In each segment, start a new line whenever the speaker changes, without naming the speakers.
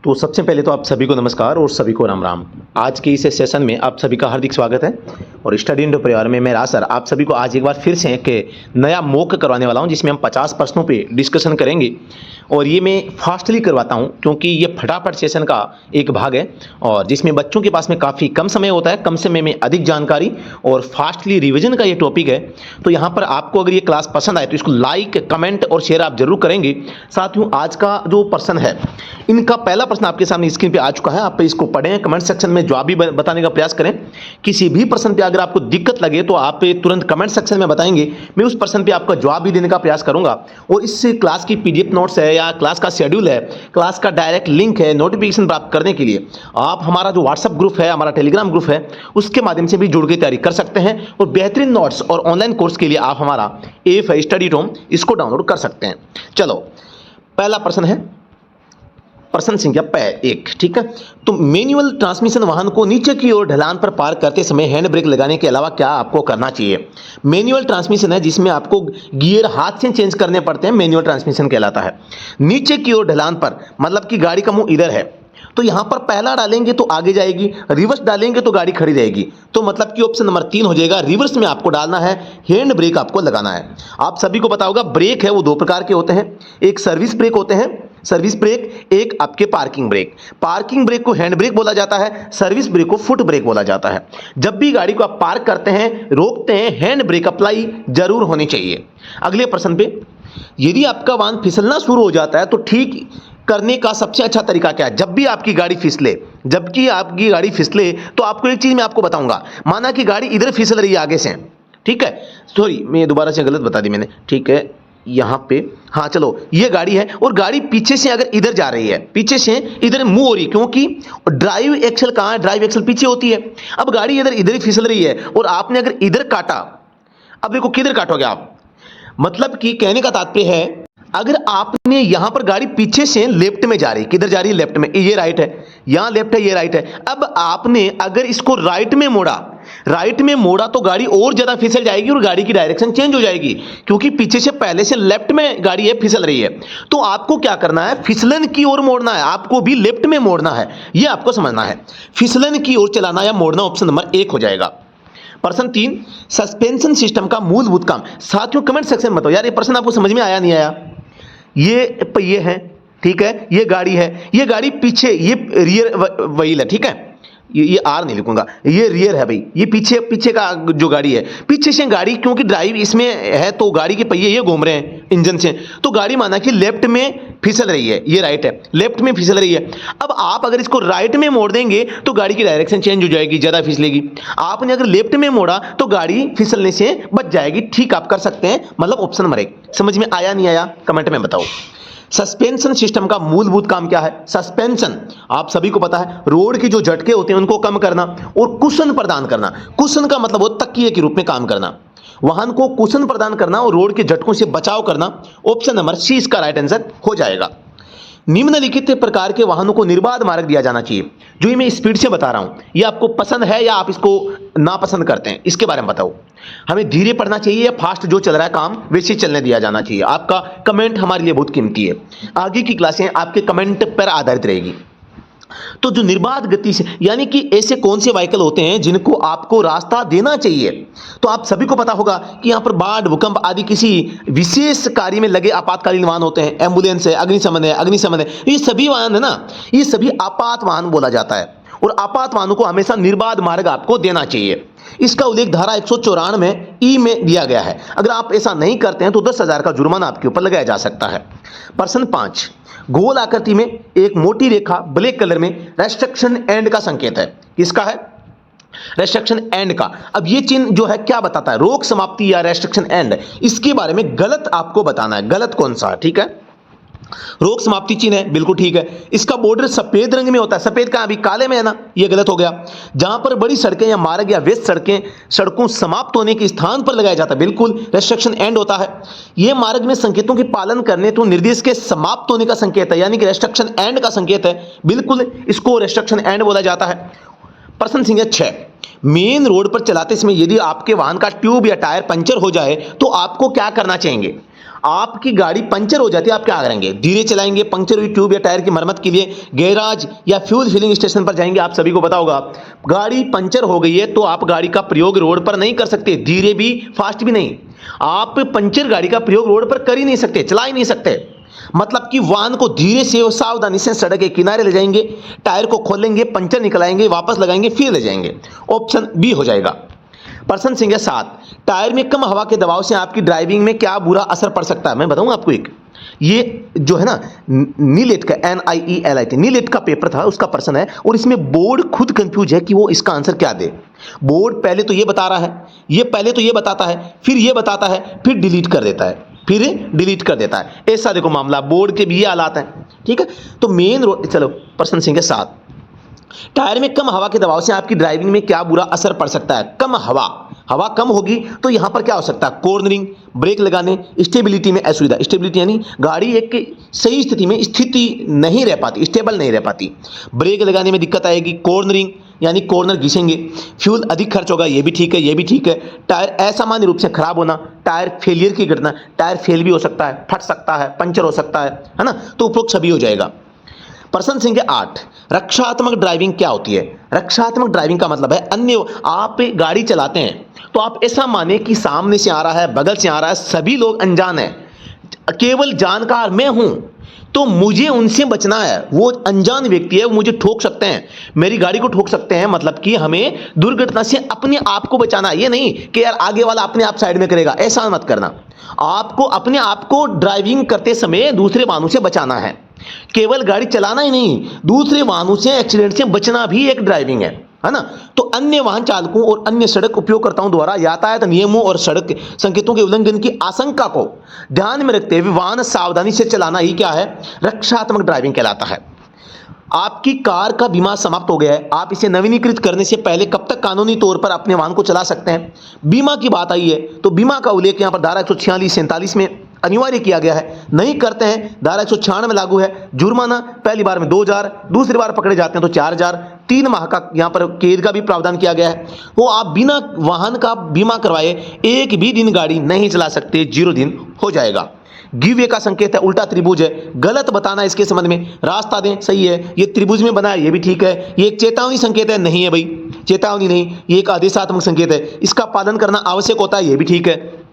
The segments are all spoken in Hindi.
तो सबसे पहले तो आप सभी को नमस्कार और सभी को राम राम। आज के इस सेशन में आप सभी का हार्दिक स्वागत है और स्टडी इंडो परिवार में मैं राज सर आप सभी को आज एक बार फिर से एक नया मॉक करवाने वाला हूं जिसमें हम 50 प्रश्नों पे डिस्कशन करेंगे और ये मैं फास्टली करवाता हूं क्योंकि ये फटाफट सेशन का एक भाग है और जिसमें बच्चों के पास में काफ़ी कम समय होता है, कम समय में अधिक जानकारी और फास्टली रिविजन का ये टॉपिक है। तो यहाँ पर आपको अगर ये क्लास पसंद आए तो इसको लाइक, कमेंट और शेयर आप जरूर करेंगे। साथियों, आज का जो प्रश्न है इनका पहला प्रश्न आपके सामने स्क्रीन पे आ चुका है। आप इसको पढ़ें, कमेंट सेक्शन में जवाब भी बताने का प्रयास करें। किसी भी प्रश्न पे अगर आपको दिक्कत लगे तो आप तुरंत कमेंट सेक्शन में बताएंगे, मैं उस प्रश्न पे आपका जवाब भी देने का प्रयास करूंगा। और इस क्लास की पीडीएफ नोट्स है या क्लास का शेड्यूल है, क्लास का डायरेक्ट लिंक है, नोटिफिकेशन प्राप्त करने के लिए आप हमारा जो व्हाट्सएप ग्रुप है, हमारा टेलीग्राम ग्रुप है, उसके माध्यम से भी जुड़ के तैयारी कर सकते हैं। और बेहतरीन नोट्स और ऑनलाइन कोर्स के लिए आप हमारा एफ स्टडी टॉम इसको डाउनलोड कर सकते हैं। चलो, पहला प्रश्न है प्रश्न संख्या 1, ठीक है। तो मैनुअल ट्रांसमिशन वाहन को नीचे की ओर ढलान पर पार्क करते समय हैंड ब्रेक लगाने के अलावा क्या आपको करना चाहिए। मैनुअल ट्रांसमिशन है जिसमें आपको गियर हाथ से चेंज करने पड़ते हैं, मैनुअल ट्रांसमिशन कहलाता है। नीचे की ओर ढलान पर मतलब कि गाड़ी का मुंह इधर है तो यहां पर पहला डालेंगे तो आगे जाएगी, रिवर्स डालेंगे तो गाड़ी खड़ी रहेगी। तो मतलब कि ऑप्शन नंबर 3 हो जाएगा। रिवर्स में आपको डालना है, हैंड ब्रेक आपको लगाना है। आप सभी को पता होगा ब्रेक है वो 2 प्रकार के होते हैं, एक सर्विस ब्रेक होते हैं, सर्विस ब्रेक, एक आपके पार्किंग ब्रेक। पार्किंग ब्रेक को हैंड ब्रेक बोला जाता है, सर्विस ब्रेक को फुट ब्रेक बोला जाता है। जब भी गाड़ी को आप पार्क करते हैं, रोकते हैं, हैंड ब्रेक अप्लाई जरूर होनी चाहिए। अगले प्रश्न पे, यदि आपका वाहन फिसलना शुरू हो जाता है तो ठीक करने का सबसे अच्छा तरीका क्या है। जब भी आपकी गाड़ी फिसले, जबकि आपकी गाड़ी फिसले तो आपको एक चीज मैं आपको बताऊंगा। माना कि गाड़ी इधर फिसल रही है आगे से, ठीक है, सॉरी मैं दोबारा से गलत बता दी मैंने, ठीक है, यहां पे, हाँ चलो, ये गाड़ी है और गाड़ी पीछे से अगर इधर जा रही है, पीछे से इधर मूव हो रही है, क्योंकि ड्राइव एक्सल कहां है, ड्राइव एक्सल पीछे होती है। अब गाड़ी इधर ही फिसल रही है और आपने अगर इधर काटा, अब देखो किधर काटोगे आप, मतलब कि कहने का तात्पर्य है अगर आपने यहां पर गाड़ी पीछे से लेफ्ट में जा रही है, किधर जा रही है, लेफ्ट में, ये राइट है, यहां लेफ्ट है, ये राइट है। अब आपने अगर इसको राइट में मोड़ा तो गाड़ी और ज्यादा फिसल जाएगी और गाड़ी की डायरेक्शन चेंज हो जाएगी, क्योंकि पीछे से पहले से लेफ्ट में गाड़ी है, फिसल रही है। तो आपको क्या करना है, फिसलन की ओर मोड़ना है, आपको भी लेफ्ट में मोड़ना है, यह आपको समझना है। फिसलन की ओर चलाना या मोड़ना ऑप्शन नंबर 1 हो जाएगा। प्रश्न 3, सस्पेंशन सिस्टम का मूलभूत काम। साथियों कमेंट सेक्शन में बताओ यार ये प्रश्न आपको समझ में आया नहीं आया। ये पहिए हैं, ठीक है, ये गाड़ी है, ये गाड़ी पीछे, ये रियर व्हील है, ठीक है, ये आर नहीं लिखूंगा, ये रियर है भाई, ये पीछे का जो गाड़ी है, पीछे से गाड़ी क्योंकि ड्राइव इसमें है तो गाड़ी के पहिए ये घूम रहे हैं इंजन से, तो गाड़ी माना कि लेफ्ट में फिसल रही है, ये राइट है, लेफ्ट में फिसल रही है। अब आप अगर इसको राइट में मोड़ देंगे तो गाड़ी की डायरेक्शन चेंज हो जाएगी, ज्यादा फिसलेगी। आपने अगर लेफ्ट में मोड़ा तो गाड़ी फिसलने से बच जाएगी। ठीक आप कर सकते हैं, मतलब ऑप्शन नंबर 1। समझ में आया नहीं आया कमेंट में बताओ। सस्पेंशन सिस्टम का मूलभूत काम क्या है। सस्पेंशन आप सभी को पता है, रोड की जो झटके होते हैं उनको कम करना और कुशन प्रदान करना। कुशन का मतलब वो तकिए के रूप में काम करना, वाहन को कुशन प्रदान करना और रोड के झटकों से बचाव करना। ऑप्शन नंबर सी इसका राइट आंसर हो जाएगा। निम्नलिखित प्रकार के वाहनों को निर्बाध मार्ग दिया जाना चाहिए। जो ये मैं स्पीड से बता रहा हूं, ये आपको पसंद है या आप इसको नापसंद करते हैं, इसके बारे में बताओ। हमें धीरे पढ़ना चाहिए या फास्ट जो चल रहा है काम वैसे चलने दिया जाना चाहिए। आपका कमेंट हमारे लिए बहुत कीमती है। आगे की क्लासें आपके कमेंट पर आधारित रहेगी। तो जो निर्बाध गति से, यानी कि ऐसे कौन से व्हीकल होते हैं जिनको आपको रास्ता देना चाहिए। तो आप सभी को पता होगा कि यहां पर बाढ़, भूकंप आदि किसी विशेष कार्य में लगे आपातकालीन वाहन होते हैं, एम्बुलेंस है, अग्निशमन है, ये सभी वाहन है ना, ये सभी आपात वाहन बोला जाता है। और आपात वाहनों को हमेशा निर्बाध मार्ग आपको देना चाहिए। इसका उल्लेख धारा 194 ई में दिया गया है। अगर आप ऐसा नहीं करते हैं तो 10,000 का जुर्माना आपके ऊपर लगाया जा सकता है। प्रश्न 5, गोल आकृति में एक मोटी रेखा ब्लैक कलर में रेस्ट्रिक्शन एंड का संकेत है। किसका है, रेस्ट्रिक्शन एंड का। अब ये चिन्ह जो है क्या बताता है, रोक समाप्ति या रेस्ट्रिक्शन एंड, इसके बारे में गलत आपको बताना है, गलत कौन सा है, ठीक है। रोक समाप्ति चिन्ह है, बिल्कुल ठीक है। इसका बॉर्डर सफेद रंग में होता है, सफेद का अभी काले में है ना, ये गलत हो गया। जहां पर बड़ी सड़कें या मार्ग या व्यस्त सड़कों समाप्त होने के स्थान पर लगाया जाता है, बिल्कुल रेस्ट्रिक्शन एंड होता है। यह मार्ग में संकेतों के पालन करने तो निर्देश के समाप्त होने का संकेत है, यानी कि रेस्ट्रिक्शन एंड का संकेत है, बिल्कुल इसको रेस्ट्रिक्शन एंड बोला जाता है। प्रश्न संख्या 6, मेन रोड पर चलाते समय यदि आपके वाहन का ट्यूब या टायर पंचर हो जाए तो आपको क्या करना चाहिए। आपकी गाड़ी पंचर हो जाती है, आप क्या करेंगे? धीरे चलाएंगे, पंचर हुई ट्यूब या टायर की मरम्मत के लिए गैराज या फ्यूल फिलिंग स्टेशन पर जाएंगे। आप सभी को पता होगा, गाड़ी पंचर हो गई है तो आप गाड़ी का प्रयोग रोड पर नहीं कर सकते, धीरे भी फास्ट भी नहीं। आप पंचर गाड़ी का प्रयोग रोड पर कर ही नहीं सकते, चला ही नहीं सकते। मतलब कि वाहन को धीरे से और सावधानी से सड़क के किनारे ले जाएंगे, टायर को खोलेंगे, पंचर निकलाएंगे, वापस लगाएंगे, फिर ले जाएंगे। ऑप्शन बी हो जाएगा। प्रश्न संख्या 7, टायर में कम हवा के दबाव से आपकी ड्राइविंग में क्या बुरा असर पड़ सकता है? मैं बताऊंगा आपको एक, ये जो है ना नीलेट का NIELIT नीलेट का पेपर था, उसका प्रश्न है और इसमें बोर्ड खुद कंफ्यूज है कि वो इसका आंसर क्या दे। बोर्ड पहले तो ये बता रहा है, ये पहले तो ये बताता है, फिर ये बताता है, फिर डिलीट कर देता है, फिर डिलीट कर देता है। ऐसा देखो मामला, बोर्ड के भी ये हालात हैं। ठीक है, तो मेन रोड, चलो प्रश्न संख्या 7, टायर में कम हवा के दबाव से आपकी ड्राइविंग में क्या बुरा असर पड़ सकता है? कम हवा कम होगी तो यहां पर क्या हो सकता है? कॉर्नरिंग, ब्रेक लगाने, स्टेबिलिटी में असुविधा। स्टेबिलिटी यानी गाड़ी एक सही स्थिति में स्थिति नहीं रह पाती, स्टेबल नहीं रह पाती। ब्रेक लगाने में दिक्कत आएगी। कॉर्नरिंग यानी कॉर्नर घिसेंगे। फ्यूल अधिक खर्च होगा, ये भी ठीक है, ये भी ठीक है। टायर असामान्य रूप से खराब होना, टायर फेलियर की घटना, टायर फेल भी हो सकता है, फट सकता है, पंचर हो सकता है ना, तो उपरोक्त सभी हो जाएगा। प्रश्न संख्या 8, रक्षात्मक ड्राइविंग क्या होती है? रक्षात्मक ड्राइविंग का मतलब है अन्य, आप गाड़ी चलाते हैं तो आप ऐसा माने कि सामने से आ रहा है, बगल से आ रहा है, सभी लोग अनजान है, केवल जानकार मैं हूं, तो मुझे उनसे बचना है। वो अनजान व्यक्ति है, वो मुझे ठोक सकते हैं, मेरी गाड़ी को ठोक सकते हैं। मतलब कि हमें दुर्घटना से अपने आप को बचाना है। ये नहीं कि यार आगे वाला अपने आप साइड में करेगा, ऐसा मत करना। आपको अपने आप को ड्राइविंग करते समय दूसरे वाहनों से बचाना है। केवल गाड़ी चलाना ही नहीं, दूसरे वाहनों से एक्सीडेंट से बचना भी एक ड्राइविंग है ना। तो अन्य वाहन चालकों और अन्य सड़क उपयोगकर्ताओं द्वारा यातायात नियमों और सड़क संकेतों के उल्लंघन की आशंका को ध्यान में रखते हुए वाहन सावधानी से चलाना ही क्या है? रक्षात्मक ड्राइविंग कहलाता है। आपकी कार का बीमा समाप्त हो गया है, आप इसे नवीनीकृत करने से पहले कब तक कानूनी तौर पर अपने वाहन को चला सकते हैं? बीमा की बात आई है तो बीमा का उल्लेख यहां पर धारा 146-47 में अनिवार्य किया गया है। नहीं करते हैं, धारा 196 में लागू है। जुर्माना पहली बार में 2000, दूसरी बार पकड़े जाते हैं तो 4000, 3 माह का यहां पर कैद का भी प्रावधान किया गया है। वो आप बिना वाहन का बीमा करवाए एक भी दिन गाड़ी नहीं चला सकते, 0 दिन हो जाएगा। गिव वे का संकेत है, उल्टा त्रिभुज है, गलत बताना इसके संबंध में, रास्ता दें, सही है, ये त्रिभुज में बना है, ये भी ठीक है। ये एक चेतावनी संकेत है, नहीं है भाई, चेतावनी नहीं, ये एक आदेशात्मक संकेत है, इसका पालन करना आवश्यक होता है, ये भी ठीक है।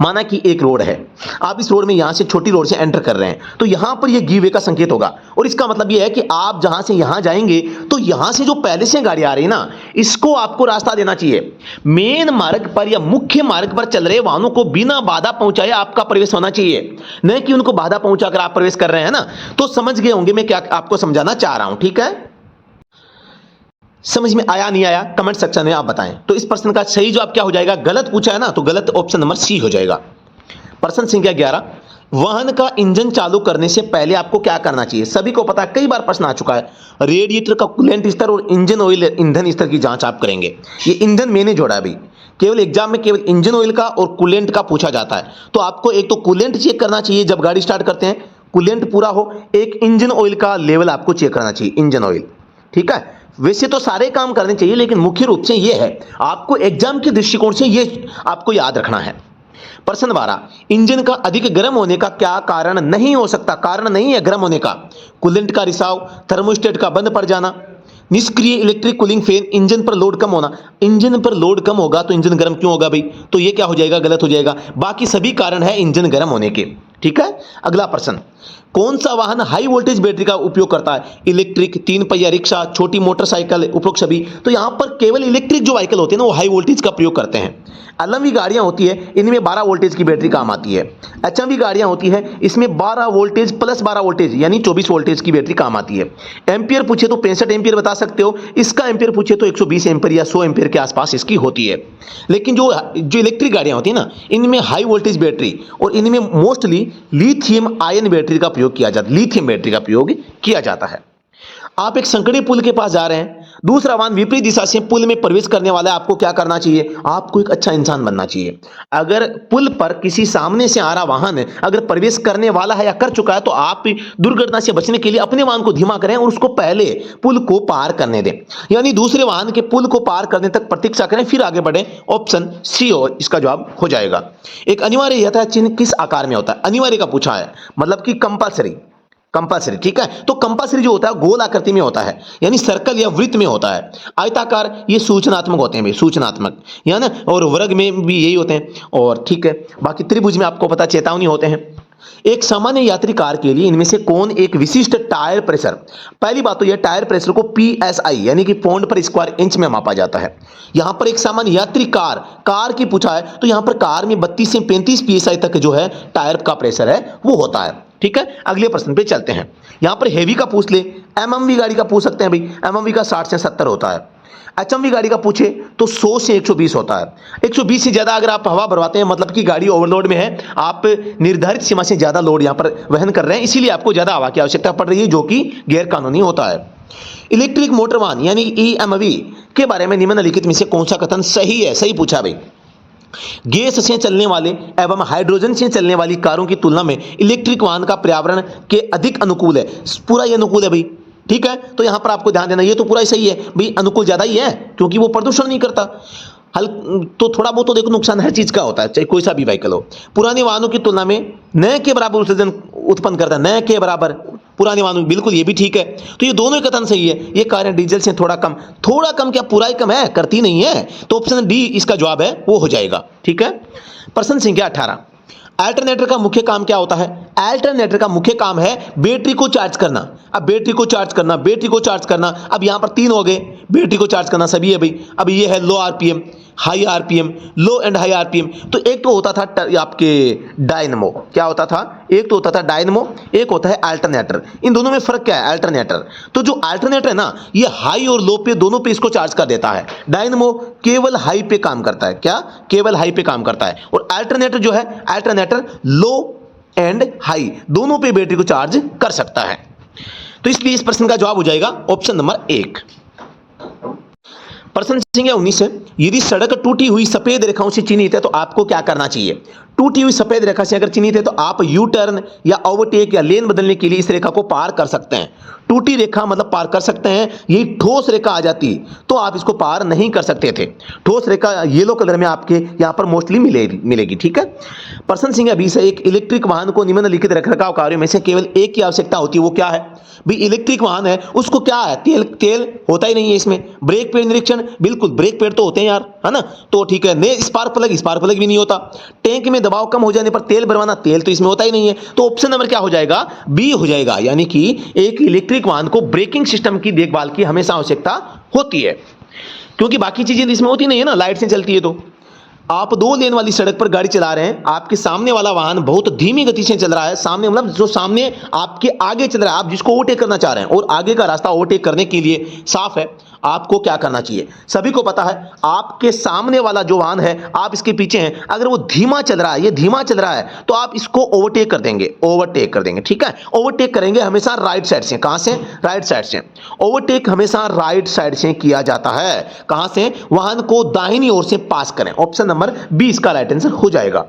माना कि एक रोड है, आप इस रोड में यहां से छोटी रोड से एंटर कर रहे हैं, तो यहां पर ये गिव वे का संकेत होगा और इसका मतलब ये है कि आप जहां से यहां जाएंगे तो यहां से जो पहले से गाड़ी आ रही है ना, इसको आपको रास्ता देना चाहिए। मेन मार्ग पर या मुख्य मार्ग पर चल रहे वाहनों को बिना बाधा पहुंचाए आपका प्रवेश होना चाहिए, न कि उनको बाधा पहुंचाकर आप प्रवेश कर रहे हैं ना। तो समझ गए होंगे मैं क्या आपको समझाना चाह रहा हूं, ठीक है? समझ में आया नहीं आया कमेंट सेक्शन में आप बताएं। तो इस प्रश्न का सही जवाब क्या हो जाएगा? गलत पूछा है ना, तो गलत ऑप्शन नंबर सी हो जाएगा। प्रश्न संख्या 11, वाहन का इंजन चालू करने से पहले आपको क्या करना चाहिए? सभी को पता है, कई बार प्रश्न आ चुका है। रेडिएटर का कूलेंट स्तर और इंजन ऑयल ईंधन स्तर की जांच आप करेंगे। ये ईंधन मैंने जोड़ा अभी, केवल एग्जाम में केवल इंजन ऑयल का और कूलेंट का पूछा जाता है। तो आपको एक तो कूलेंट चेक करना चाहिए जब गाड़ी स्टार्ट करते हैं, कूलेंट पूरा हो। एक इंजन ऑयल का लेवल आपको चेक करना चाहिए, इंजन ऑयल, ठीक है। वैसे तो सारे काम करने चाहिए, लेकिन मुख्य रूप से यह है, आपको एग्जाम के दृष्टिकोण से यह आपको याद रखना है। प्रश्न 12, इंजन का अधिक गर्म होने का क्या कारण नहीं हो सकता? कारण नहीं है गर्म होने का, कूलेंट का रिसाव, थर्मोस्टेट का बंद पड़ जाना, निष्क्रिय इलेक्ट्रिक कूलिंग फैन, इंजन पर लोड कम होना। इंजन पर लोड कम होगा तो इंजन गर्म क्यों होगा भाई? तो ये क्या हो जाएगा? गलत हो जाएगा। बाकी सभी कारण है इंजन गर्म होने के, ठीक है। अगला प्रश्न, कौन सा वाहन हाई वोल्टेज बैटरी का उपयोग करता है? इलेक्ट्रिक, 3 पहिया रिक्शा, छोटी मोटरसाइकिल, उपरोक्त सभी। तो यहां पर केवल इलेक्ट्रिक जो व्हीकल होते हैं ना, वो हाई वोल्टेज का प्रयोग करते हैं। लंबी गाड़ियां होती है, इनमें 12 वोल्टेज की बैटरी काम आती है। एचएमवी गाड़ियां होती है, इसमें 12 वोल्टेज प्लस 12 वोल्टेज यानी 24 वोल्टेज की बैटरी काम आती है। एम्पियर पूछे तो 65 एम्पियर बता सकते हो, इसका एम्पियर पूछे तो 120 एम्पियर या 100 एम्पियर के आसपास इसकी होती है। लेकिन जो इलेक्ट्रिक गाड़ियां होती है ना, इनमें हाई वोल्टेज बैटरी और इनमें मोस्टली लिथियम आयन बैटरी का प्रयोग किया जाता है, लिथियम बैटरी का प्रयोग किया जाता है। आप एक संकड़ी पुल के पास जा रहे हैं, दूसरा वाहन विपरीत दिशा से पुल में प्रवेश करने वाला है, आपको क्या करना चाहिए? आपको एक अच्छा इंसान बनना चाहिए। अगर पुल पर किसी सामने से आ रहा वाहन अगर प्रवेश करने वाला है या कर चुका है तो आप दुर्घटना से बचने के लिए अपने वाहन को धीमा करें और उसको पहले पुल को पार करने दें, यानी दूसरे वाहन के पुल को पार करने तक प्रतीक्षा करें, फिर आगे बढ़ें। ऑप्शन सी हो इसका जवाब हो जाएगा। एक अनिवार्य यातायात चिन्ह किस आकार में होता है? अनिवार्य का पूछा है, मतलब कि कंपलसरी, कंपलसरी, ठीक है। तो कंपलसरी जो होता है गोल आकृति में होता है, यानी सर्कल या वृत्त में होता है। आयताकार ये सूचनात्मक होते हैं भाई, सूचनात्मक, या ना, और वर्ग में भी यही होते हैं, और ठीक है। बाकी त्रिभुज में आपको पता चेतावनी होते हैं। एक सामान्य यात्री कार के लिए इनमें से कौन एक विशिष्ट टायर प्रेशर? पहली बात तो यह टायर प्रेशर को पीएसआई यानी कि पौंड पर स्क्वायर इंच में मापा जाता है। यहां पर एक सामान्य यात्री कार की पूछा है तो यहां पर कार में 32 से 35 पीएसआई तक जो है टायर का प्रेशर है वो होता है, ठीक है। अगले प्रश्न पे चलते हैं। यहां पर हेवी का पूछ ले, एमएमवी गाड़ी का पूछ सकते हैं भाई, एमएमवी का 60 से 70 होता है। एचएमवी गाड़ी का पूछे तो 100 से 120 होता है। 120 से ज्यादा अगर आप हवा भरवाते हैं मतलब कि गाड़ी ओवरलोड में है, आप निर्धारित सीमा से ज्यादा लोड यहां पर वहन कर रहे हैं, इसीलिए आपको ज्यादा हवा की आवश्यकता पड़ रही है, जो कि गैर कानूनी होता है। इलेक्ट्रिक मोटर वाहन यानी ईएमवी के बारे में निम्नलिखित में से कौन सा कथन सही है? सही पूछा भाई। गैस से चलने वाले एवं हाइड्रोजन से चलने वाली कारों की तुलना में इलेक्ट्रिक वाहन का पर्यावरण के अधिक अनुकूल है। पूरा ये अनुकूल है भाई, ठीक है। तो यहां पर आपको ध्यान देना, ये तो पूरा ही सही है भाई, अनुकूल ज्यादा ही है क्योंकि वो प्रदूषण नहीं करता। तो थोड़ा बहुत तो देखो नुकसान हर चीज का होता है, चाहे कोई सा भी व्हीकल हो। पुराने वाहनों की तुलना में नए के बराबर उत्सर्जन उत्पन्न करता है, नए के बराबर पुराने वाहनों, बिल्कुल ये भी ठीक है। तो ये दोनों ही कथन सही है। ये कारें डीजल से थोड़ा कम क्या पूरा ही कम है, करती नहीं है, तो ऑप्शन डी इसका जवाब है वो हो जाएगा, ठीक है। प्रश्न संख्या 18, अल्टरनेटर का मुख्य काम क्या होता है? अल्टरनेटर का मुख्य काम है बैटरी को चार्ज करना। अब बैटरी को चार्ज करना, अब यहां पर 3 हो गए, बैटरी को चार्ज करना सभी है भाई। अब ये है low RPM, high RPM, low and high RPM. तो एक तो होता था आपके डायनमो, क्या होता था? एक तो होता था डायनमो, एक होता है अल्टरनेटर। इन दोनों में फर्क क्या है? अल्टरनेटर, तो जो अल्टरनेटर है ना, ये हाई और लो पे दोनों पे इसको चार्ज कर देता है। डायनमो केवल हाई पे काम करता है, क्या? केवल हाई पे काम करता है। और अल्टरनेटर जो है, अल्टरनेटर लो एंड हाई दोनों पे बैटरी को चार्ज कर सकता है। तो इसलिए इस प्रश्न का जवाब हो जाएगा ऑप्शन नंबर 1। प्रश्न संख्या 19 है, यदि सड़क टूटी हुई सफेद रेखाओं से चिन्हित है तो आपको क्या करना चाहिए? टूटी हुई सफेद रेखा से अगर चिन्हित है तो आप यू टर्न या ओवरटेक या लेन बदलने के लिए इस रेखा को पार कर सकते हैं। टूटी रेखा मतलब पार कर सकते हैं, यही ठोस रेखा आ जाती तो आप इसको पार नहीं कर सकते थे। ठोस रेखा येलो कलर में आपके यहां पर मोस्टली मिलेगी, ठीक है। प्रश्न संख्या 20 है, एक इलेक्ट्रिक वाहन को निम्नलिखित रखरखाव कार्यों में से केवल एक की आवश्यकता होती है, वो क्या है? भाई इलेक्ट्रिक वाहन है, उसको क्या है? तेल होता ही नहीं है इसमें। ब्रेक पेड निरीक्षण, बिल्कुल ब्रेक पेड तो होते हैं यार, है ना, तो ठीक है। स्पार्क प्लग भी नहीं होता। टैंक में दबाव कम हो जाने पर तेल भरवाना, तेल तो इसमें होता ही नहीं है। तो ऑप्शन नंबर क्या हो जाएगा? बी हो जाएगा, यानी कि एक इलेक्ट्रिक वाहन को ब्रेकिंग सिस्टम की देखभाल की हमेशा आवश्यकता होती है, क्योंकि बाकी चीजें इसमें होती नहीं है ना, लाइट से चलती है। तो आप 2 लेन वाली सड़क पर गाड़ी चला रहे हैं, आपके सामने वाला वाहन बहुत धीमी गति से चल रहा है, सामने मतलब जो सामने आपके आगे चल रहा है, आप जिसको ओवरटेक करना चाह रहे हैं और आगे का रास्ता ओवरटेक करने के लिए साफ है, आपको क्या करना चाहिए? सभी को पता है, आपके सामने वाला जो वाहन है, आप इसके पीछे हैं, अगर वो धीमा चल रहा है, ये धीमा चल रहा है, तो आप इसको ओवरटेक कर देंगे, ठीक है। ओवरटेक करेंगे हमेशा राइट साइड से, कहां से? राइट साइड से। ओवरटेक हमेशा राइट साइड से किया जाता है। कहां से? वाहन को दाहिनी ओर से पास करें। ऑप्शन नंबर 20 का राइट आंसर हो जाएगा।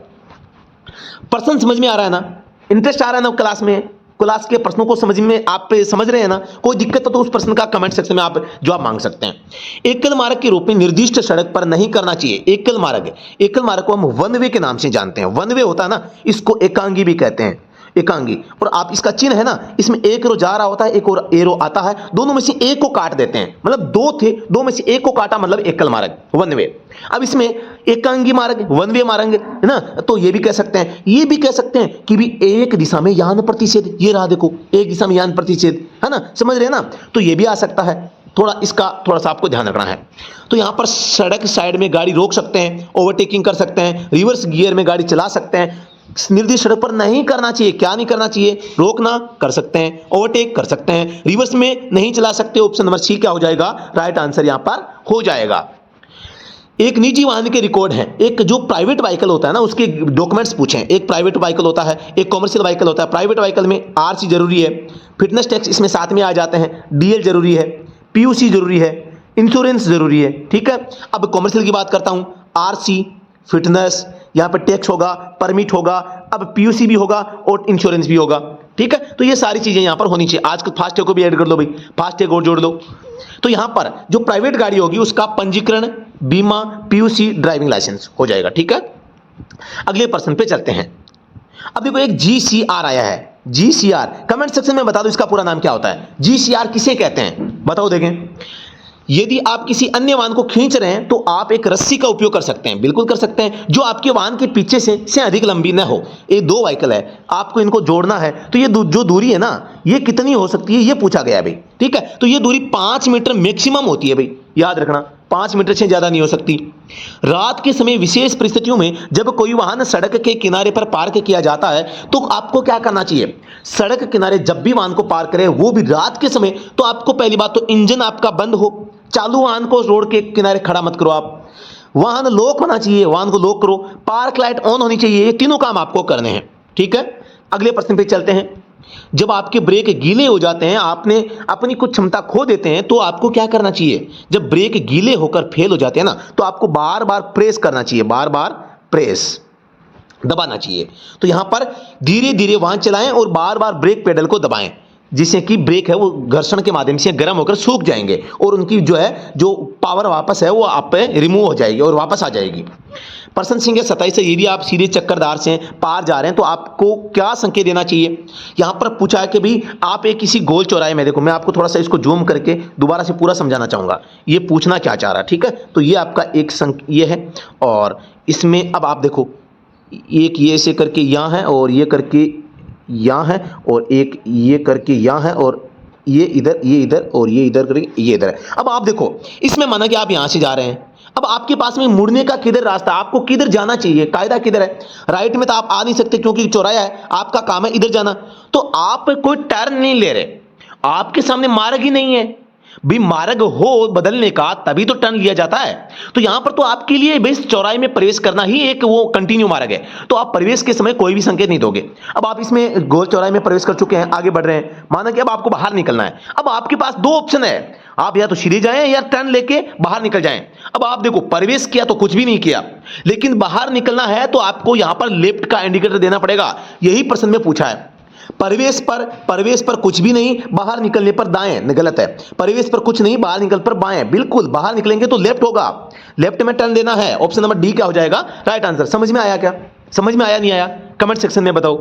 प्रश्न समझ में आ रहा है ना? इंटरेस्ट आ रहा है ना क्लास के प्रश्नों को समझ में? आप समझ रहे हैं ना? कोई दिक्कत हो तो उस प्रश्न का कमेंट सेक्शन में आप जवाब मांग सकते हैं। एकल मार्ग के रूप में निर्दिष्ट सड़क पर नहीं करना चाहिए। एकल मार्ग को हम वन वे के नाम से जानते हैं। वन वे होता है ना, इसको एकांगी भी कहते हैं, एकांगी। और आप इसका चिन्ह है ना, इसमें एक एरो जा रहा होता है, एक और एरो आता है, दोनों में से एक को काट देते हैं, मतलब 2 थे, 2 में से एक को काटा, मतलब एकल मार्ग, वन वे। अब इसमें एकांगी मार्ग, वन वे मार्ग है ना, तो ये भी कह सकते हैं, ये भी कह सकते हैं कि भी एक दिशा में यान प्रतिच्छेद, ये रहा देखो, एक दिशा में यान प्रतिच्छेद, है ना, समझ रहे हैं ना? तो ये भी आ सकता है। थोड़ा सा आपको ध्यान रखना है। तो यहां पर सड़क साइड में गाड़ी रोक सकते हैं, ओवरटेकिंग कर सकते हैं, रिवर्स गियर में गाड़ी चला सकते हैं। निर्दिष्ट सड़क पर नहीं करना चाहिए, क्या नहीं करना चाहिए? रोकना कर सकते हैं, ओवरटेक कर सकते हैं, रिवर्स में नहीं चला सकते। ऑप्शन नंबर सी क्या हो जाएगा? राइट आंसर यहां पर हो जाएगा। एक निजी वाहन के रिकॉर्ड हैं, एक जो प्राइवेट व्हीकल होता है ना, उसके डॉक्यूमेंट्स पूछें। एक प्राइवेट व्हीकल होता है, एक कॉमर्शियल व्हीकल होता है। प्राइवेट व्हीकल में आरसी जरूरी है, फिटनेस टैक्स इसमें साथ में आ जाते हैं, डीएल जरूरी है, पीयूसी जरूरी है, इंश्योरेंस जरूरी है, ठीक है। अब कॉमर्शियल की बात करता हूं, आरसी, फिटनेस, यहां पर टैक्स होगा, परमिट होगा, अब पीयूसी भी होगा और इंश्योरेंस भी होगा, ठीक है। तो ये सारी चीजें यहां पर होनी चाहिए। आजकल फास्टैग को भी ऐड कर लो भाई, फास्टैग और जोड़ लो। तो यहां पर जो प्राइवेट गाड़ी होगी उसका पंजीकरण, बीमा, पीयूसी, ड्राइविंग लाइसेंस हो जाएगा, ठीक है। अगले प्रश्न पे चलते हैं। अब देखो एक जीसीआर आया है, जीसीआर कमेंट सेक्शन में बता दो इसका पूरा नाम क्या होता है, जीसीआर किसे कहते हैं बताओ। देखें, यदि आप किसी अन्य वाहन को खींच रहे हैं तो आप एक रस्सी का उपयोग कर सकते हैं, बिल्कुल कर सकते हैं, जो आपके वाहन के पीछे से अधिक लंबी न हो। ये दो व्हीकल है, आपको इनको जोड़ना है, तो ये जो दूरी है ना, ये कितनी हो सकती है ये पूछा गया भाई, ठीक है। तो ये दूरी 5 मीटर मैक्सिमम होती है भाई, याद रखना 5 मीटर से ज्यादा नहीं हो सकती। रात के समय विशेष परिस्थितियों में जब कोई वाहन सड़क के किनारे पर पार्क किया जाता है तो आपको क्या करना चाहिए, सड़क किनारे जब भी वाहन को पार्क करें वो भी रात के समय, तो आपको पहली बात तो इंजन आपका बंद हो, चालू वाहन को रोड के किनारे खड़ा मत करो आप, वाहन लॉक होना चाहिए, वाहन को लॉक करो, पार्क लाइट ऑन होनी चाहिए, ये तीनों काम आपको करने हैं, ठीक है। अगले प्रश्न पे चलते हैं। जब आपके ब्रेक गीले हो जाते हैं, आपने अपनी कुछ क्षमता खो देते हैं, तो आपको क्या करना चाहिए, जब ब्रेक गीले होकर फेल हो जाते हैं ना, तो आपको बार बार प्रेस करना चाहिए, बार बार प्रेस दबाना चाहिए। तो यहां पर धीरे धीरे वाहन चलाएं और बार बार ब्रेक पेडल को दबाएं, जिससे कि ब्रेक है वो घर्षण के माध्यम से गर्म होकर सूख जाएंगे और उनकी जो पावर वापस है वो आप पे रिमूव हो जाएगी और वापस आ जाएगी। प्रश्न संख्या 27 से, यदि आप सीधे चक्करदार से पार जा रहे हैं तो आपको क्या संकेत देना चाहिए। यहां पर पूछा है कि भाई आप एक किसी गोल चौराहे में, देखो मैं आपको थोड़ा सा इसको जूम करके दोबारा से पूरा समझाना चाहूंगा, ये पूछना क्या चाह रहा है, ठीक है। तो ये आपका एक ये है, और इसमें अब आप देखो एक ये से करके यहां है और ये करके यहाँ है और एक ये करके यहाँ है और ये इधर और ये इधर करके ये इधर है। अब आप देखो इसमें माना कि आप यहाँ से जा रहे हैं, अब आपके पास में मुड़ने का किधर रास्ता, आपको किधर जाना चाहिए, कायदा किधर है, राइट में तो आप आ नहीं सकते क्योंकि चौराया है, आपका काम है इधर जाना, तो आप कोई टर्न नहीं ले रहे, आपके सामने मार्ग ही नहीं है भी, मार्ग हो बदलने का तभी तो टर्न लिया जाता है। तो यहां पर तो आपके लिए बेस चौराहे में प्रवेश करना ही एक वो कंटिन्यू मार्ग है, तो आप प्रवेश के समय कोई भी संकेत नहीं दोगे। अब आप इसमें गोल चौराहे में प्रवेश कर चुके हैं, आगे बढ़ रहे हैं, माना कि अब आपको बाहर निकलना है, अब आपके पास दो ऑप्शन है, आप या तो सीधे जाएं या टर्न लेके बाहर निकल जाएं। अब आप देखो प्रवेश किया तो कुछ भी नहीं किया, लेकिन बाहर निकलना है तो आपको यहां पर लेफ्ट का इंडिकेटर देना पड़ेगा, यही प्रश्न में पूछा है। प्रवेश पर कुछ भी नहीं, बाहर निकलने पर दाएं, गलत है, प्रवेश पर कुछ नहीं, बाहर निकल पर बाएं, बिल्कुल बाहर निकलेंगे तो लेफ्ट होगा, लेफ्ट में टर्न देना है, ऑप्शन नंबर डी क्या हो जाएगा राइट आंसर। समझ में आया क्या, समझ में आया नहीं आया कमेंट सेक्शन में बताओ।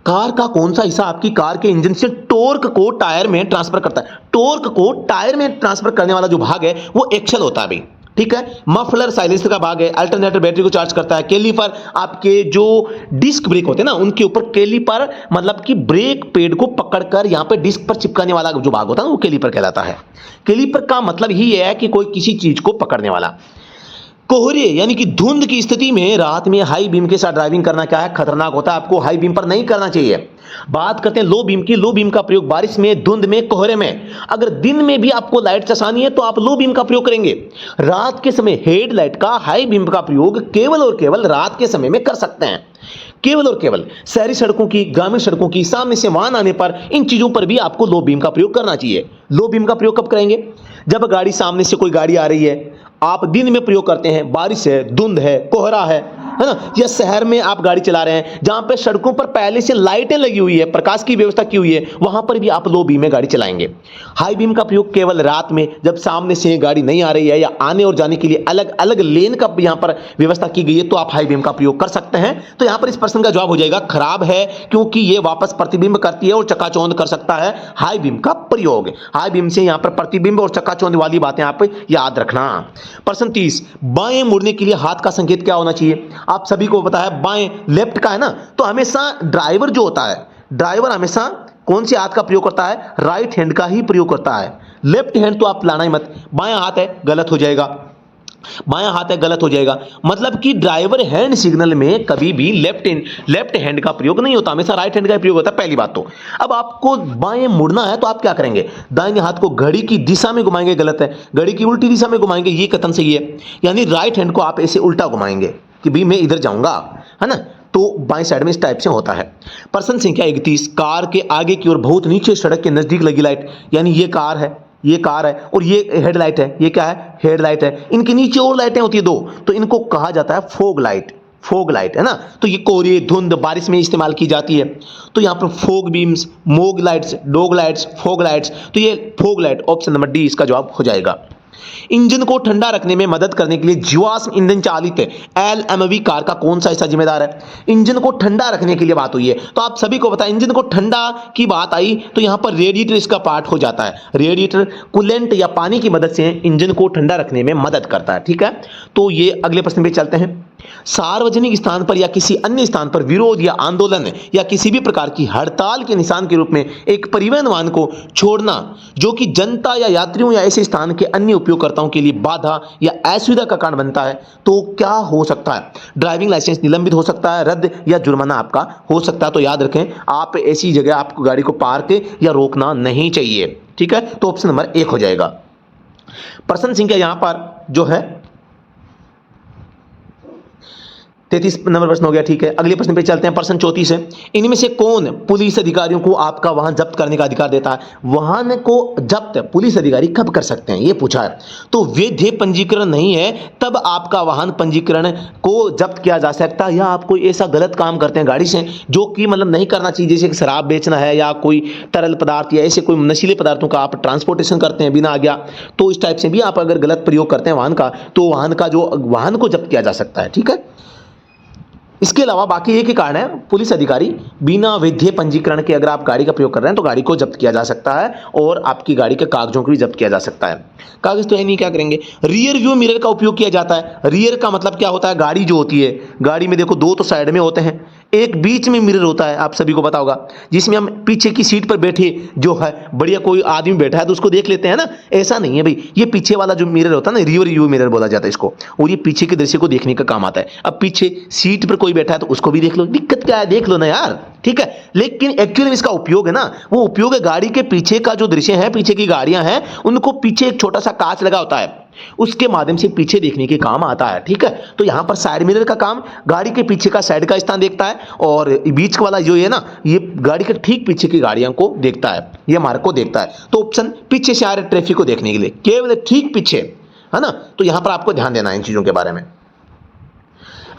कार का कौन सा हिस्सा आपकी कार के इंजन से टॉर्क को टायर में ट्रांसफर करता है, टॉर्क को टायर में ट्रांसफर करने वाला जो भाग है वो एक्सल होता है भाई, ठीक है। मफलर साइलेंसर का भाग है, अल्टरनेटर बैटरी को चार्ज करता है, कैलीपर आपके जो डिस्क ब्रेक होते हैं ना उनके ऊपर कैलीपर मतलब कि ब्रेक पेड को पकड़कर यहां पे डिस्क पर चिपकाने वाला जो भाग होता है वो कैलीपर कहलाता है। कैलीपर का मतलब ही है कि कोई किसी चीज को पकड़ने वाला। कोहरे यानी कि धुंध की स्थिति में रात में हाई बीम के साथ ड्राइविंग करना क्या है, खतरनाक होता है, आपको हाई बीम पर नहीं करना चाहिए। बात करते हैं लो बीम की, लो बीम का प्रयोग बारिश में, धुंध में, कोहरे में। अगर दिन में भी आपको लाइट चसानी है तो आप लो बीम का प्रयोग करेंगे। रात के समय हेडलाइट का हाई बीम का प्रयोग केवल और केवल रात के समय में कर सकते हैं, केवल और केवल। शहरी सड़कों की, ग्रामीण सड़कों की, सामने से वाहन आने पर इन चीजों पर भी आपको लो बीम का प्रयोग करना चाहिए। लो बीम का प्रयोग कब करेंगे, जब गाड़ी सामने से कोई गाड़ी आ रही है, आप दिन में प्रयोग करते हैं, बारिश है, धुंध है, कोहरा है ना, या शहर में आप गाड़ी चला रहे हैं जहां पे सड़कों पर पहले से लाइटें लगी हुई है, प्रकाश की व्यवस्था की हुई है, वहां पर भी आप लो बीम में गाड़ी चलाएंगे। हाई बीम का प्रयोग केवल रात में, जब सामने से गाड़ी नहीं आ रही है या आने और जाने के लिए अलग अलग लेन का यहां पर व्यवस्था की गई है तो आप हाई बीम का प्रयोग कर सकते हैं। तो यहां पर इस प्रश्न का जवाब हो जाएगा खराब है, क्योंकि यह वापस प्रतिबिंब करती है और चकाचौंध कर सकता है हाई बीम का प्रयोग। हाई बीम से यहां पर प्रतिबिंब और चकाचौंध वाली बातें आप याद रखना। प्रश्न 30, बाएं मुड़ने के लिए हाथ का संकेत क्या होना चाहिए। आप सभी को पता है बाएं लेफ्ट का है ना, तो हमेशा ड्राइवर जो होता है, ड्राइवर हमेशा कौन से हाथ का प्रयोग करता है, राइट हैंड का ही प्रयोग करता है। लेफ्ट हैंड तो आप लाना ही मत, बायां हाथ है गलत हो जाएगा, बायां हाथ है गलत हो जाएगा, मतलब कि ड्राइवर हैंड सिग्नल में कभी भी लेफ्ट हैंड का प्रयोग नहीं होता, हमेशा राइट हैंड का प्रयोग होता है, पहली बात तो। अब आपको बाएं मुड़ना है तो आप क्या करेंगे, दाहिने हाथ को घड़ी की दिशा में घुमाएंगे, गलत है, घड़ी की उल्टी दिशा में घुमाएंगे, ये कथन सही है, यानी राइट हैंड को आप ऐसे उल्टा घुमाएंगे कि भी मैं इधर जाऊंगा, है ना, तो बाएं साइड में इस टाइप से होता है। प्रश्न संख्या 31, कार के आगे की ओर बहुत नीचे सड़क के नजदीक लगी लाइट, यानी ये कार है, ये कार है और ये हेडलाइट है, ये क्या है, हेडलाइट है। इनके नीचे और लाइटें होती है दो, तो इनको कहा जाता है फॉग लाइट। फॉग लाइट है ना, तो ये कोहरे, धुंध, बारिश में इस्तेमाल की जाती है। तो यहां पर फॉग बीम्स, मोग lights, dog lights, fog lights, तो ये fog light option number D इसका जवाब हो जाएगा। इंजन को ठंडा रखने में मदद करने के लिए जीवाश्म ईंधन चालित एलएमवी कार का कौन सा हिस्सा जिम्मेदार है? इंजन को ठंडा रखने के लिए बात हुई है, तो आप सभी को पता है इंजन को ठंडा की बात आई तो यहां पर रेडिएटर इसका पार्ट हो जाता है। रेडिएटर कूलेंट या पानी की मदद से इंजन को ठंडा रखने में मदद करता है। ठीक है, तो ये अगले प्रश्न पे चलते हैं। सार्वजनिक स्थान पर या किसी अन्य स्थान पर विरोध या आंदोलन या किसी भी प्रकार की हड़ताल के निशान के रूप में एक परिवहन वाहन को छोड़ना जो कि जनता या यात्रियों या ऐसे स्थान के अन्य उपयोगकर्ताओं के लिए बाधा या असुविधा का कारण बनता है, तो क्या हो सकता है? ड्राइविंग लाइसेंस निलंबित हो सकता है, रद्द या जुर्माना आपका हो सकता है। तो याद रखें, आप ऐसी जगह आपको गाड़ी को पार्क या रोकना नहीं चाहिए। ठीक है, तो ऑप्शन नंबर 1 हो जाएगा। प्रश्न संख्या यहां पर जो है 33 नंबर प्रश्न हो गया। ठीक है, अगले प्रश्न पे चलते हैं। प्रश्न 34 है, इनमें से कौन पुलिस अधिकारियों को आपका वाहन जब्त करने का अधिकार देता है? वाहन को जब्त पुलिस अधिकारी कब कर सकते हैं, ये पूछा है। तो वैध पंजीकरण नहीं है तब आपका वाहन पंजीकरण को जब्त किया जा सकता है, या आप कोई ऐसा गलत काम करते हैं गाड़ी से जो कि मतलब नहीं करना चाहिए, जैसे कि शराब बेचना है या कोई तरल पदार्थ या ऐसे कोई नशीले पदार्थों का आप ट्रांसपोर्टेशन करते हैं बिना आज्ञा, तो इस टाइप से भी आप अगर गलत प्रयोग करते हैं वाहन का, तो वाहन को जब्त किया जा सकता है। ठीक है, इसके अलावा बाकी एक ही कारण है, पुलिस अधिकारी बिना वैध पंजीकरण के अगर आप गाड़ी का प्रयोग कर रहे हैं तो गाड़ी को जब्त किया जा सकता है और आपकी गाड़ी के कागजों को भी जब्त किया जा सकता है। कागज तो है नहीं, क्या करेंगे? रियर व्यू मिरर का उपयोग किया जाता है। रियर का मतलब क्या होता है? गाड़ी जो होती है, गाड़ी में देखो दो तो साइड में होते हैं, एक बीच में मिरर होता है, आप सभी को पता होगा, जिसमें हम पीछे की सीट पर बैठे जो है बढ़िया कोई आदमी बैठा है तो उसको देख लेते हैं ना। ऐसा नहीं है भाई, ये पीछे वाला जो मिरर होता है ना, रियर व्यू मिरर बोला जाता है इसको, और ये पीछे के दृश्य को देखने का काम आता है। अब पीछे सीट पर कोई बैठा है तो उसको भी देख लो, दिक्कत क्या है, देख लो ना यार। ठीक है, लेकिन एक्चुअली इसका उपयोग है ना, वो उपयोग है गाड़ी के पीछे का जो दृश्य है, पीछे की गाड़ियां हैं उनको पीछे एक छोटा सा कांच लगा होता है, उसके माध्यम से पीछे देखने के काम आता है। ठीक है, तो यहां पर साइड मिरर का काम गाड़ी के पीछे का साइड का स्थान देखता है, और बीच वाला जो है ना, ये गाड़ी के ठीक पीछे की गाड़ियों को देखता है, ये मार्ग को देखता है। तो ऑप्शन पीछे से आ रहे ट्रैफिक को देखने के लिए, केवल ठीक पीछे, है ना। तो यहां पर आपको ध्यान देना है इन चीजों के बारे में।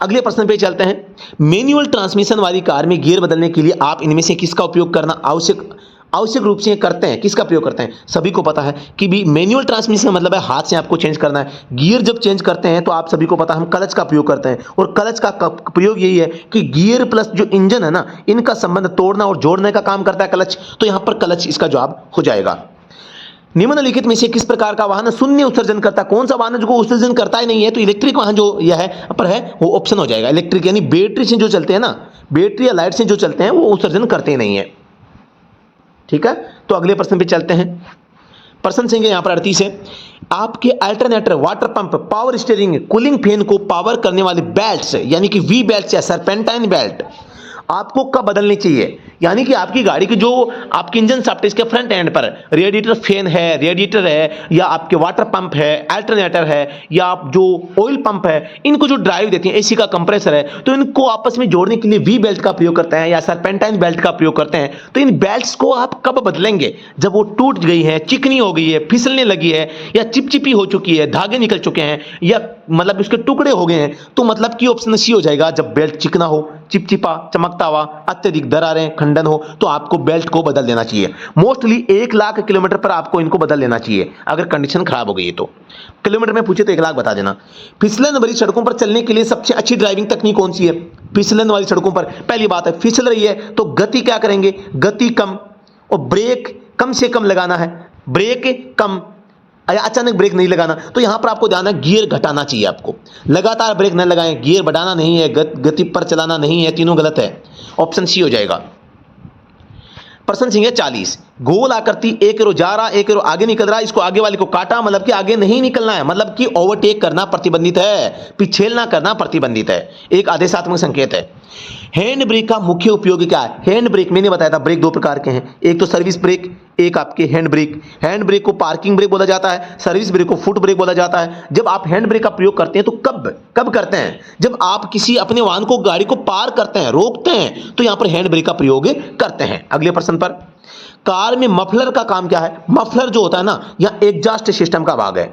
अगले प्रश्न पे चलते हैं। मैनुअल ट्रांसमिशन वाली कार में गियर बदलने के लिए आप इनमें से किसका उपयोग करना आवश्यक रूप से करते हैं? किसका प्रयोग करते हैं? सभी को पता है कि भी मैनुअल ट्रांसमिशन का मतलब है हाथ से आपको चेंज करना है। गियर जब चेंज करते हैं तो आप सभी को पता है हम क्लच का प्रयोग करते हैं, और क्लच का प्रयोग यही है कि गियर प्लस जो इंजन है ना, इनका संबंध तोड़ना और जोड़ने का काम करता है क्लच। तो यहां पर क्लच इसका जवाब हो जाएगा। निम्नलिखित में से किस प्रकार का वाहन शून्य उत्सर्जन करता है? कौन सा वाहन है जो उत्सर्जन करता ही नहीं है? तो इलेक्ट्रिक वाहन जो यह है पर है वो ऑप्शन हो जाएगा। इलेक्ट्रिक यानी बैटरी से जो चलते हैं ना, बैटरी या लाइट से जो चलते हैं वो उत्सर्जन करते ही नहीं है। ठीक है, तो अगले प्रश्न पे चलते हैं। प्रश्न संख्या यहां पर 38 है। आपके alternator, water pump, power steering, cooling fan को पावर करने वाले बेल्ट्स यानी कि वी बेल्ट या सर्पेंटाइन बेल्ट आपको कब बदलनी चाहिए? यानी कि आपकी गाड़ी की जो आपकी इंजन शाफ्ट है इसके फ्रंट एंड पर रेडिएटर फैन है, रेडिएटर है, या आपके वाटर पंप है, अल्टरनेटर है, या आप जो ऑयल पंप है, इनको जो ड्राइव देती है, एसी का कंप्रेसर है, तो इनको आपस में जोड़ने के लिए वी बेल्ट का प्रयोग करते हैं या सर्पेंटाइन बेल्ट का प्रयोग करते हैं। तो इन बेल्ट्स को आप कब बदलेंगे? जब वो टूट गई है, चिकनी हो गई है, फिसलने लगी है, या चिपचिपी हो चुकी है, धागे निकल चुके हैं, या मतलब उसके टुकड़े हो गए हैं, तो मतलब कि ऑप्शन सी हो जाएगा। जब बेल्ट चिकना हो, चिपचिपा, चमकता हुआ, अत्यधिक दरारें, खंडन हो, तो आपको बेल्ट को बदल देना चाहिए। मोस्टली 1 लाख किलोमीटर पर आपको इनको बदल लेना चाहिए अगर कंडीशन खराब हो गई है तो। किलोमीटर में पूछे तो 1 लाख बता देना। फिसलन वाली सड़कों पर चलने के लिए सबसे अच्छी ड्राइविंग तकनीक कौन सी है? फिसलन वाली सड़कों पर पहली बात है, फिसल रही है तो गति क्या करेंगे? गति कम, और ब्रेक कम से कम लगाना है, ब्रेक कम, अचानक ब्रेक नहीं लगाना। तो यहां पर आपको ध्यान है गियर घटाना चाहिए आपको, लगातार ब्रेक न लगाएं, गियर बढ़ाना नहीं है, गति पर चलाना नहीं है, तीनों गलत है। ऑप्शन सी हो जाएगा। प्रश्न संख्या 40। गोल आकृति एक एरो जा रहा, एक एरो आगे निकल रहा, इसको आगे वाले को काटा, मतलब कि आगे नहीं निकलना है, मतलब कि ओवरटेक करना प्रतिबंधित है, पिछेलना करना प्रतिबंधित है, एक आदेशात्मक संकेत है। हैंड ब्रेक का मुख्य उपयोग क्या है? हैंड ब्रेक मैंने बताया था, ब्रेक 2 प्रकार के हैं, एक तो सर्विस ब्रेक, एक आपके हैंड ब्रेक। हैंड ब्रेक को पार्किंग ब्रेक बोला जाता है, सर्विस ब्रेक को फुट ब्रेक बोला जाता है। जब आप हैंड ब्रेक का प्रयोग करते हैं तो कब करते हैं? जब आप किसी अपने वाहन को, गाड़ी को पार करते हैं, रोकते हैं, तो यहां पर हैंड ब्रेक का प्रयोग करते हैं। अगले प्रश्न पर कार में मफलर का काम क्या है? मफलर जो होता है ना, यह एग्जॉस्ट सिस्टम का भाग है,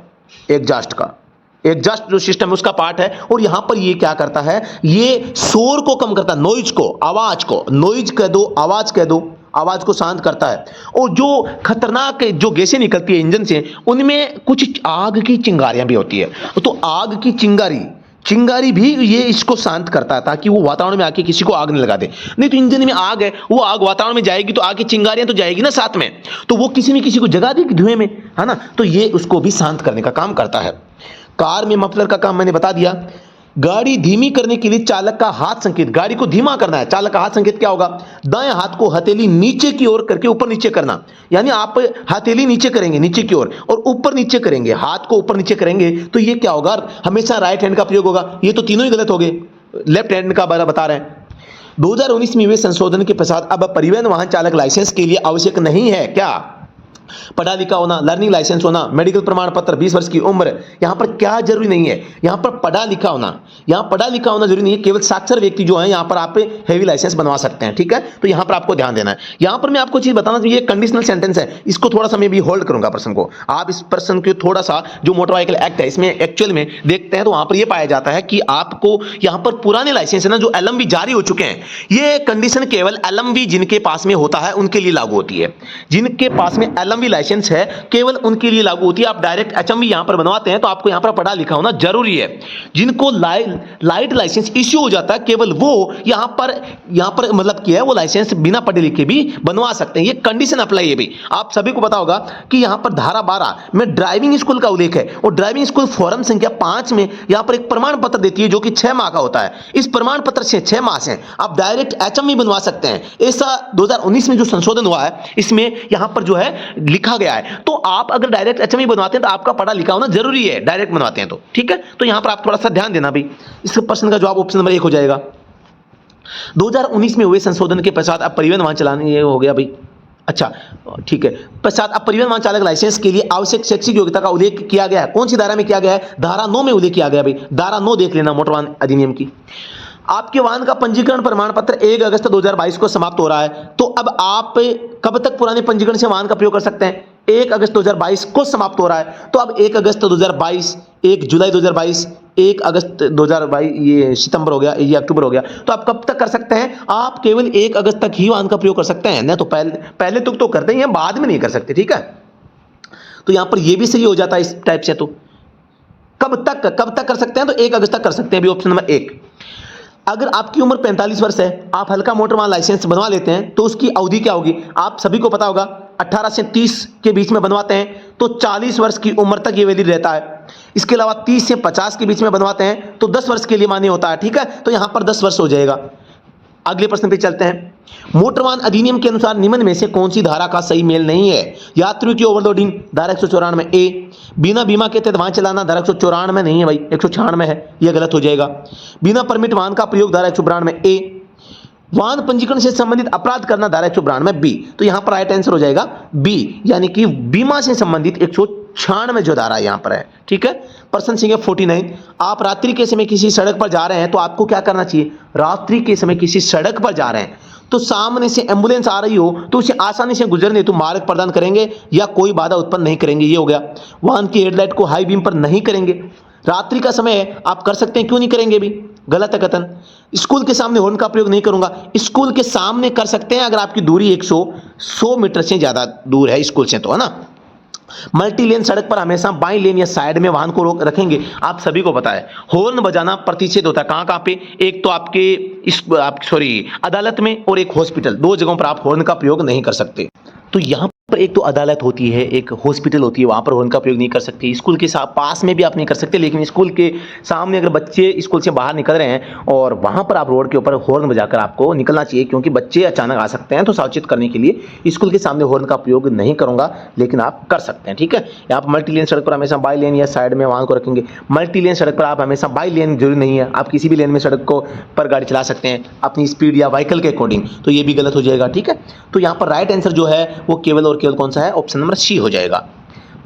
एग्जॉस्ट जो सिस्टम है उसका पार्ट है। और यहां पर ये क्या करता है, ये शोर को कम करता है, नॉइज को, आवाज को, नॉइज कह दो, आवाज कह दो, आवाज को शांत करता है। और जो खतरनाक जो गैसें निकलती है इंजन से, उनमें कुछ आग की चिंगारियां भी होती है, तो आग की चिंगारी भी ये इसको शांत करता है, ताकि वो वातावरण में आके किसी को आग नहीं लगा दे। नहीं तो इंजन में आग है, वो आग वातावरण में जाएगी तो आग की चिंगारियां तो जाएगी ना साथ में, तो वो किसी न किसी को जगा देगी धुएं में, है ना। तो ये उसको भी शांत करने का काम करता है। कार में मफलर का काम मैंने बता दिया। गाड़ी धीमी करने के लिए चालक का हाथ संकेत, गाड़ी को धीमा करना है, चालक का हाथ संकेत क्या होगा? दाएं हाथ को हथेली नीचे की ओर करके ऊपर नीचे करना, यानी आप हथेली नीचे करेंगे नीचे की ओर और ऊपर नीचे करेंगे, हाथ को ऊपर नीचे करेंगे, तो ये क्या होगा? हमेशा राइट हैंड का प्रयोग होगा। ये तो तीनों ही गलत हो गए, लेफ्ट हैंड का बता रहे हैं। 2019 में हुए संशोधन के पश्चात अब परिवहन वाहन चालक लाइसेंस के लिए आवश्यक नहीं है क्या? पढ़ा लिखा होना, लर्निंग लाइसेंस होना, मेडिकल प्रमाण पत्र, 20 वर्ष की उम्र। यहां पर क्या जरूरी नहीं है? यहां पर पढ़ा लिखा होना, यहां पढ़ा लिखा होना जरूरी नहीं है, केवल साक्षर व्यक्ति जो है यहां पर आप हेवी लाइसेंस बनवा सकते हैं, ठीक है। तो यहां पर आपको ध्यान देना है। यहां पर मैं आपको चीज बताना चाहिए, कंडीशनल सेंटेंस है, इसको थोड़ा सा मैं भी होल्ड करूंगा प्रश्न को। आप इस प्रश्न को थोड़ा सा, जो मोटर व्हीकल एक्ट है इसमें एक्चुअल में देखते हैं तो वहां पर यह पाया जाता है कि आपको यहां पर पुराने लाइसेंस है ना, जो एलएमवी जारी हो चुके हैं, ये कंडीशन केवल एलएमवी जिनके पास में होता है उनके लिए लागू होती है। जिनके पास में एलएमवी लाइसेंस है केवल उनके लिए लागू होती है। आप डायरेक्ट एचएमवी यहां पर बनवाते हैं तो आपको यहां पर पढ़ा लिखा होना जरूरी है। जिनको लाइट लाइसेंस इश्यू हो जाता है, केवल वो यहां पर मतलब किया है, वो लाइसेंस बिना पढ़े लिखे भी बनवा सकते हैं। ये कंडीशन अप्लाई है भी। आप सभी को पता होगा कि यहां पर धारा 12 में ड्राइविंग स्कूल का उल्लेख है, और ड्राइविंग स्कूल फॉर्म संख्या 5 में यहां पर एक प्रमाण पत्र देती है जो कि 6 माह का होता है। इस प्रमाण पत्र से 6 माह से आप डायरेक्ट एचएमवी बनवा सकते हैं। ऐसा 2019 में जो संशोधन हुआ है इसमें यहां पर जो है लिखा गया है। तो आप अगर डायरेक्ट एचएमवी बनवाते हैं तो आपका पढ़ा लिखा होना जरूरी है, डायरेक्ट बनवाते हैं तो, ठीक है। तो यहां पर आप थोड़ा सा ध्यान देना भी। इस प्रश्न का जवाब ऑप्शन नंबर 1 हो जाएगा। 2019 में हुए संशोधन के पश्चात अब परिवहन वाहन चलाने, ये हो गया भाई, अच्छा ठीक है। पश्चात अब परिवहन वाहन चालक लाइसेंस के लिए आवश्यक शैक्षिक योग्यता का उल्लेख किया गया है। कौन सी धारा में किया गया है? धारा 9 में उल्लेख किया गया भाई। धारा 9 देख लेना मोटर वाहन अधिनियम की। आपके वाहन का पंजीकरण प्रमाण पत्र 1 अगस्त 2022 को समाप्त हो रहा है, तो अब आप कब तक पुराने पंजीकरण से वाहन का प्रयोग कर सकते हैं? 1 अगस्त 2022 को समाप्त हो रहा है, तो अब 1 अगस्त 2022, 1 जुलाई 2022, 1 अगस्त 2022, ये सितंबर हो गया, ये अक्टूबर हो गया, तो आप कब तक कर सकते हैं? आप केवल 1 अगस्त तक ही वाहन का प्रयोग कर सकते हैं, नहीं तो पहले तक तो करते ही हैं, बाद में नहीं कर सकते, ठीक है। तो यहां पर यह भी सही हो जाता है इस टाइप से। तो कब तक कर सकते हैं? तो 1 अगस्त तक कर सकते हैं भी, ऑप्शन नंबर 1। अगर आपकी उम्र 45 वर्ष है, आप हल्का मोटर वाहन लाइसेंस बनवा लेते हैं, तो उसकी अवधि क्या होगी? आप सभी को पता होगा 18 से 30 के बीच में बनवाते हैं तो 40 वर्ष की उम्र तक ये वैलिड रहता है। इसके अलावा 30 से 50 के बीच में बनवाते हैं तो 10 वर्ष के लिए मान्य होता है, ठीक है। तो यहां पर 10 वर्ष हो जाएगा। अगले प्रश्न पे चलते हैं। मोटर वाहन अधिनियम के अनुसार निम्न में से कौन सी धारा का सही मेल नहीं है? यात्रियों की ओवरलोडिंग, धारा 194 ए। बिना बीमा के तहत वाहन चलाना, धारा 194 नहीं है भाई, 196 है, यह गलत हो जाएगा। बिना परमिट वाहन का प्रयोग, धारा 192 ए। वाहन पंजीकरण से संबंधित अपराध करना, धारा 192 बी। तो यहां पर राइट आंसर हो जाएगा बी, यानी कि बीमा से संबंधित 196 जो धारा यहां पर है, ठीक है। प्रश्न संख्या 49। आप रात्रि के समय किसी सड़क पर जा रहे हैं तो आपको क्या करना चाहिए? रात्रि के समय किसी सड़क पर जा रहे हैं तो सामने से एम्बुलेंस आ रही हो तो उसे आसानी से गुजरने हेतु मार्ग प्रदान करेंगे या कोई बाधा उत्पन्न नहीं करेंगे, ये हो गया। वाहन की हेडलाइट को हाई बीम पर नहीं करेंगे। रात्रि का समय है, आप कर सकते हैं, क्यों नहीं करेंगे भी? गलत है कथन। स्कूल के सामने हॉर्न का प्रयोग नहीं करूंगा। स्कूल के सामने कर सकते हैं अगर आपकी दूरी 100 मीटर से ज्यादा दूर है स्कूल से, तो है ना। मल्टी लेन सड़क पर हमेशा बाई लेन या साइड में वाहन को रोक रखेंगे। आप सभी को पता है हॉर्न बजाना प्रतिषेध होता है। कहां पे? एक तो आपके अदालत में, और एक हॉस्पिटल, 2 जगहों पर आप हॉर्न का प्रयोग नहीं कर सकते। तो यहां पर एक तो अदालत होती है, एक हॉस्पिटल होती है, वहां पर हॉर्न का प्रयोग नहीं कर सकते। स्कूल के पास में भी आप नहीं कर सकते, लेकिन स्कूल के सामने अगर बच्चे स्कूल से बाहर निकल रहे हैं और वहां पर आप रोड के ऊपर हॉर्न बजाकर आपको निकलना चाहिए, क्योंकि बच्चे अचानक आ सकते हैं। तो सावचेत करने के लिए स्कूल के सामने हॉर्न का प्रयोग नहीं करूंगा, लेकिन आप कर सकते हैं, ठीक है। यहाँ पर मल्टी लेन सड़क पर हमेशा बाई लेन या साइड में वाहन को रखेंगे। मल्टी लेन सड़क पर आप हमेशा बाई लेन जरूरी नहीं है, आप किसी भी लेन में सड़क को पर गाड़ी चला सकते हैं अपनी स्पीड या व्हीकल के अकॉर्डिंग, तो ये भी गलत हो जाएगा, ठीक है। तो यहाँ पर राइट आंसर जो है वो केवल और केवल कौन सा है? ऑप्शन नंबर सी हो जाएगा।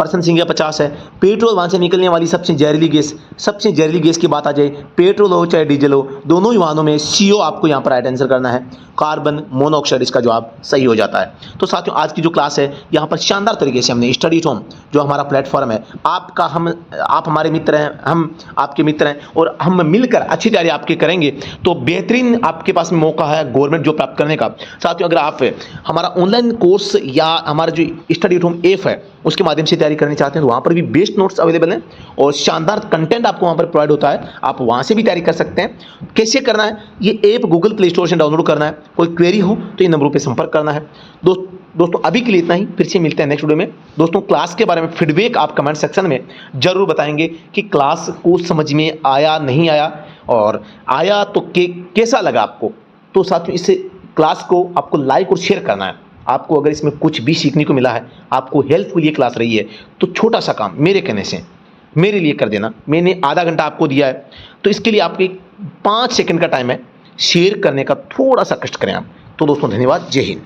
पर्सन संख्या 50 है। पेट्रोल वहाँ से निकलने वाली सबसे जहरीली गैस की बात आ जाए, पेट्रोल हो चाहे डीजल हो, दोनों ही वाहनों में CO आपको यहाँ पर राइट आंसर करना है। कार्बन मोनोऑक्साइड इसका जवाब सही हो जाता है। तो साथियों आज की जो क्लास है यहाँ पर शानदार तरीके से हमने स्टडी एट होम जो हमारा प्लेटफॉर्म है, आप हमारे मित्र हैं, हम आपके मित्र हैं और हम मिलकर अच्छी तैयारी आपकी करेंगे तो बेहतरीन आपके पास में मौका है गवर्नमेंट जॉब प्राप्त करने का। साथियों अगर आप हमारा ऑनलाइन कोर्स या हमारा जो स्टडी एट होम ऐप है उसके माध्यम से तैयारी करनी चाहते हैं तो वहाँ पर भी बेस्ट नोट्स अवेलेबल हैं और शानदार कंटेंट आपको वहाँ पर प्रोवाइड होता है, आप वहाँ से भी तैयारी कर सकते हैं। कैसे करना है, ये ऐप गूगल प्ले स्टोर से डाउनलोड करना है, कोई क्वेरी हो तो इन नंबरों पर संपर्क करना है। दोस्तों अभी के लिए इतना ही, फिर से मिलते हैं नेक्स्ट वीडियो में। दोस्तों क्लास के बारे में फीडबैक आप कमेंट सेक्शन में जरूर बताएंगे कि क्लास को समझ में आया नहीं आया, और आया तो कैसा लगा आपको। तो साथियों इस क्लास को आपको लाइक और शेयर करना है। आपको अगर इसमें कुछ भी सीखने को मिला है, आपको हेल्पफुल ये क्लास रही है तो छोटा सा काम मेरे कहने से मेरे लिए कर देना। मैंने आधा घंटा आपको दिया है तो इसके लिए आपके 5 सेकंड का टाइम है, शेयर करने का थोड़ा सा कष्ट करें आप। तो दोस्तों धन्यवाद, जय हिंद।